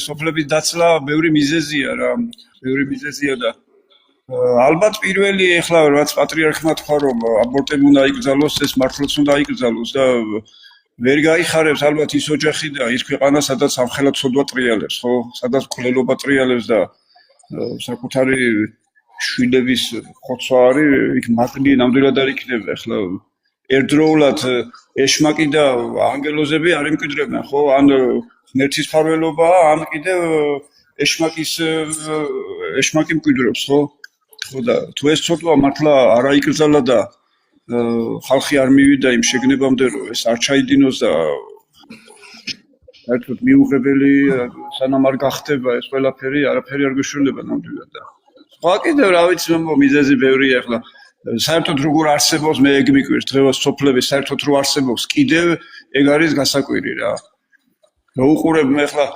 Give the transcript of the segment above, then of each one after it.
სოფლების დაცლა ბევრი მიზეზია რა, ბევრი მიზეზია და ალბათ პირველი ეხლა რაც პატრიარქმა თქვა რომ აბორტები უნდა იკრძალოს, ეს მართლაც უნდა იკრძალოს და ვერ გაიხარებს ალბათ ის ოჯახი და ის ქვეყანა, სადაც სამხელად ცოდვა ტრიალებს, ხო? სადაც მკვლელობა ტრიალებს და საკუთარი შვილების ხოცვა არის, იქ მატლი ნამდვილად არ იქნება ეხლა ერთდროულად ეშმაკი და ანგელოზები არ იმკვიდრებენ, ხო? ან ღმერთისმფარველობა, ან კიდევ ეშმაკი მკვიდრობს, ხო? ხო და თუ ეს ცოდვა მართლა არ აიკრძალა და ხალხი არ მივიდა იმ შეგნებამდე რომ ეს არ ჩაიდინოს და საერთოდ მიუღებელი სანამ არ გახდება ეს ყველაფერი არაფერი არ გეშველება ნამდვილად და სხვა კიდევ რა ვიცი მიზეზი ბევრია ახლა საერთოდ როგორ არსებობს მე ეგ მიკვირს დღევას სოფლები საერთოდ რო არსებობს კიდევ ეგ არის გასაკვირი რა უყურებ მე ახლა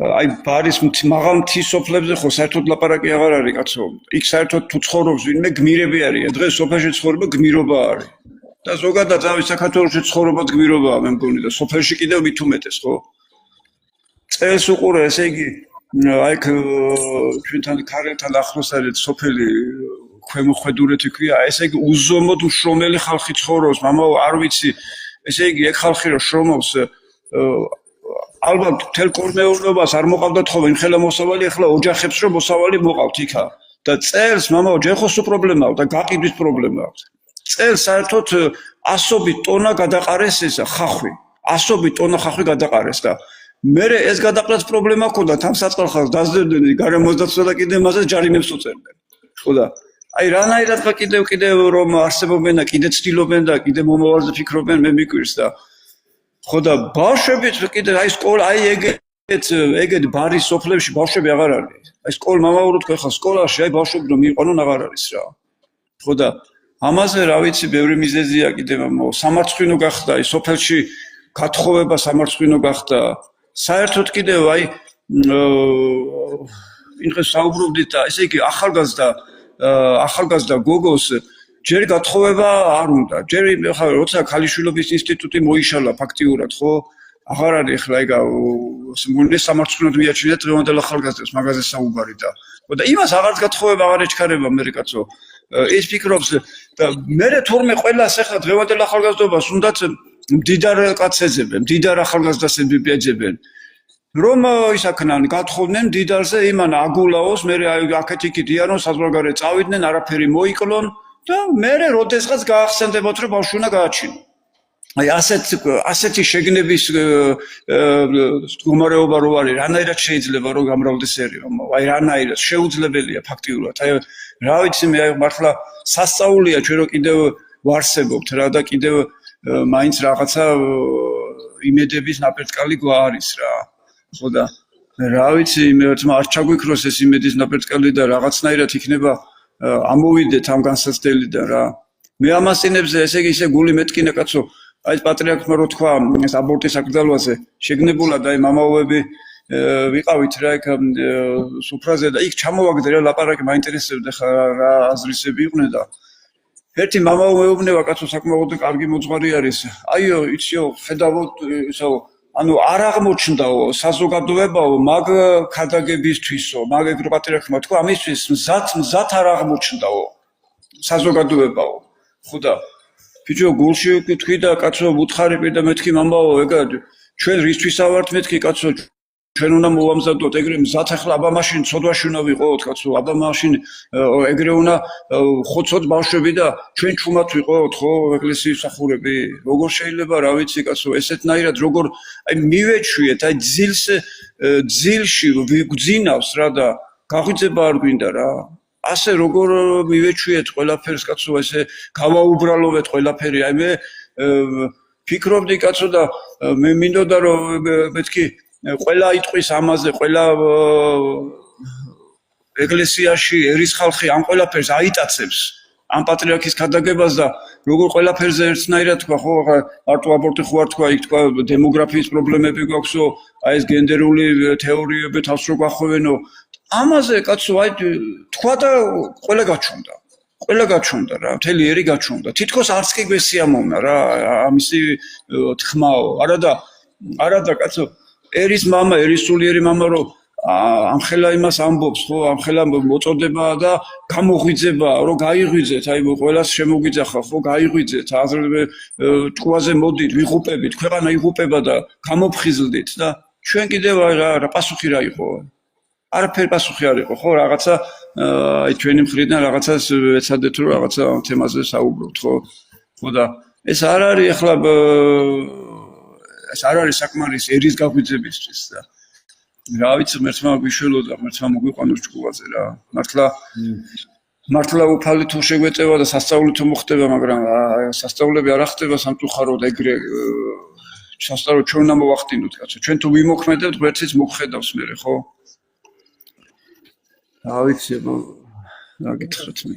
აი ბარის მაღალ მთის სოფლებზე ხო საერთოდ ლაპარაკი აღარ არის კაცო იქ საერთოდ თუ ცხოვრობს ვინმე გმირები არიან დღეს სოფელში ცხოვრება გმირობა არის და ზოგადად ავი საქართველოში ცხოვრობაც გმირობაა მე მგონი და სოფელში კიდევ მით უმეტეს ხო წელს უყურე ესე იგი აი ჩვენთან ქარელთან ახლოს არის სოფელი ქვემო ხედურეთი ქვია ესე იგი უზომოდ უშრომელი ხალხი ცხოვრობს მამაო არ ვიცი ესე იგი ეგ ხალხი რო შრომობს ალბათ თელ კორნეულობას არ მოყავდათ ხოლმე იმ ხელა მოსავალი ახლა ოჯახებს რომ მოსავალი მოყავთ იქა და წელს მამაო ჯერ ხო სულ პრობლემა აქვს და გაყიდვის პრობლემა აქვს წელს საერთოდ 100 ტონა გადაყარეს ეს ხახვი 100 ტონა ხახვი გადაყარეს და მე ეს გადაყრას პრობლემა ქონდა თან საწყალხას დაძლებდნენ გარემოსდაცვა და კიდე მასე ჯარიმებს უწევდნენ ხო და აი რანაირად ხა კიდევ რომ არსებობენ და კიდე ცდილობენ და კიდე მომავალზე ფიქრობენ მე მიკვირს და ხო და ბავშვებიც კიდე აი სკოლა აი ეგეთ ბარის სოფლებში ბავშვები აღარ არის აი სკოლა მამაურო თქვა ხა სკოლაში აი ბავშვები რომ მიყვანონ აღარ არის რა ხო და ამაზე რა ვიცი ბევრი მიზეზია კიდე სამარცხვინო გახდა აი სოფელში გათხოვება სამარცხვინო გახდა საერთოდ კიდევ აი ინღეს საუბრობდით და ესე იგი ახალგაზრდა გოგოს ჯერ გათხოვება არ უნდა. ჯერ ხა როცა ქალიშვილობის ინსტიტუტი მოიშალა ფაქტიურად, ხო? აღარ არის ახლა ეგ მგონი სამარცხვინოდ მიაჩნია დღევანდელ ახალგაზრდებს მაგაზე საუბარი და ხო და იმას აღარც გათხოვება აღარ ეჩქარება მე კაცო. ეს ფიქრობს და მე თორმე ყველას ახლა დღევანდელ ახალგაზრდობას უნდათ მდიდარ კაცს ეძებენ, მდიდარ ახალგაზრდას ეძებენ. რომ ისაქნან გათხოვდნენ მდიდარზე იმან აგულაოს მე აქეთ იქით იანონ საზღვარგარეთ წავიდნენ არაფერი მოიკლონ და მე როდესღაც გაახსენდებათ რომ ბავშვი უნდა გააჩინო. აი ასეთი შეგნების მდგომარეობა რო არის, რანაირად შეიძლება რომ გამრავლდეს ერი, აი რანაირად შეუძლებელია ფაქტიურად. აი რა ვიცი მე აი მართლა სასწაულია ჩვენ რო კიდევ ვარსებობთ რა და კიდევ მაინც რაღაცა იმედების ნაპერწკალი გვაარის რა. ხო და რა ვიცი მე არ ჩაგვიქროს ეს იმედის ნაპერწკალი და რაღაცნაირად იქნება ამოვიდეთ ამ განსაცდელიდან რა. მე ამასწინებზე ესე იგი ისე გული მეტკინა კაცო აი პატრიარქმა რო თქვა ეს აბორტის აკრძალვაზე შეგნებულად აი მამაოები ვიყავით რა იქ სუფრაზე და იქ ჩამოვაგდე რა ლაპარაკი მაინტერესებდა ხა რა აზრისები იყვნენ და ერთი მამაო მეუბნება კაცო საკმაოდ კარგი მოძღვარი არის აიო იციო ხედავთ ისო ანუ არ აღმოჩნდაო საზოგადოებაო მაგ ქადაგებისთვისო მაგ ეგ პატრიარქმა თქვა ამისთვის მზად არ აღმოჩნდაო საზოგადოებაო ხო და ბიჭო გულში თქვი და კაცო უთხარები და მეთქი მამაო ეგა ჩვენ რისთვის ავართ მეთქი კაცო ჩვენ უნდა მოვამზადოთ ეგრე მზად ახლა აბა მაშინ ცოდვაში უნდა ვიყოთ კაცო აბა მაშინ ეგრე უნდა ხოცოთ ბავშვები და ჩვენ ჩუმად ვიყოთ ხო ეკლესიის მსახურები როგორ შეიძლება რა ვიცი კაცო ესეთნაირად როგორ აი მივეჩვიეთ აი ძილში ვიგძინავს რა და გაღვიძება არ გვინდა რა ასე როგორ მივეჩვიეთ ყველაფერს კაცო ესე გავაუბრალოვეთ ყველაფერი აი მე ფიქრობდი კაცო და მე მინდოდა რომ მეთქი ყველა იტყვის ამაზე ყველა ეკლესიაში ერის ხალხი ამ ყველაფერს აიტაცებს ამ პატრიარქის ქადაგებას და როგორ ყველაფერზე ერთნაირად თქვა ხო მარტო აბორტი ხო არ თქვა იქ თქვა დემოგრაფიის პრობლემები გვაქვსო აი ეს გენდერული თეორიები თავს რო გახვევენო ამაზე კაცო აი თქვა და ყველა გაჩვენდა რა მთელი ერი გაჩვენდა თითქოს არც კი გვესიამოვნა რა ამისი თქმაო არადა კაცო ერის მამა, ერის სულიერი მამა რო ამხელა იმას ამბობს ხო ამხელა მოწოდებაა და გამოღვიძებაა რომ გაიღვიძეთ აი ყველას შემოგვიძახა ხო გაიღვიძეთ აზრები ჭკუაზე მოდით ვიღუპებით ქვეყანა იღუპება და გამოფხიზლდით და ჩვენ კიდევ რა პასუხი რა იყო არაფერი პასუხი არ იყო ხო რაღაცა აი ჩვენი მხრიდან რაღაცას ეცადეთ რომ რაღაცა თემაზე საუბრობთ ხო და ეს არ არის ახლა ეს არ არის საკმარისი ერის გაღვიძებისთვის და რა ვიცი მერცმა გვიშველოდა მერცმა მოგვიყვანოს ჭკუაზე რა მართლა უფალი თუ შეგვეწევა და სასწაული თუ მოხდება მაგრამ სასწაულები არ ხდება სამწუხაროდ ეგრე სასწაულო ჩვენ უნდა მოვახდინოთ კაცო ჩვენ თუ ვიმოქმედებთ ღმერთიც მოგხედავს მერე ხო რა ვიცი რა გითხრათ მე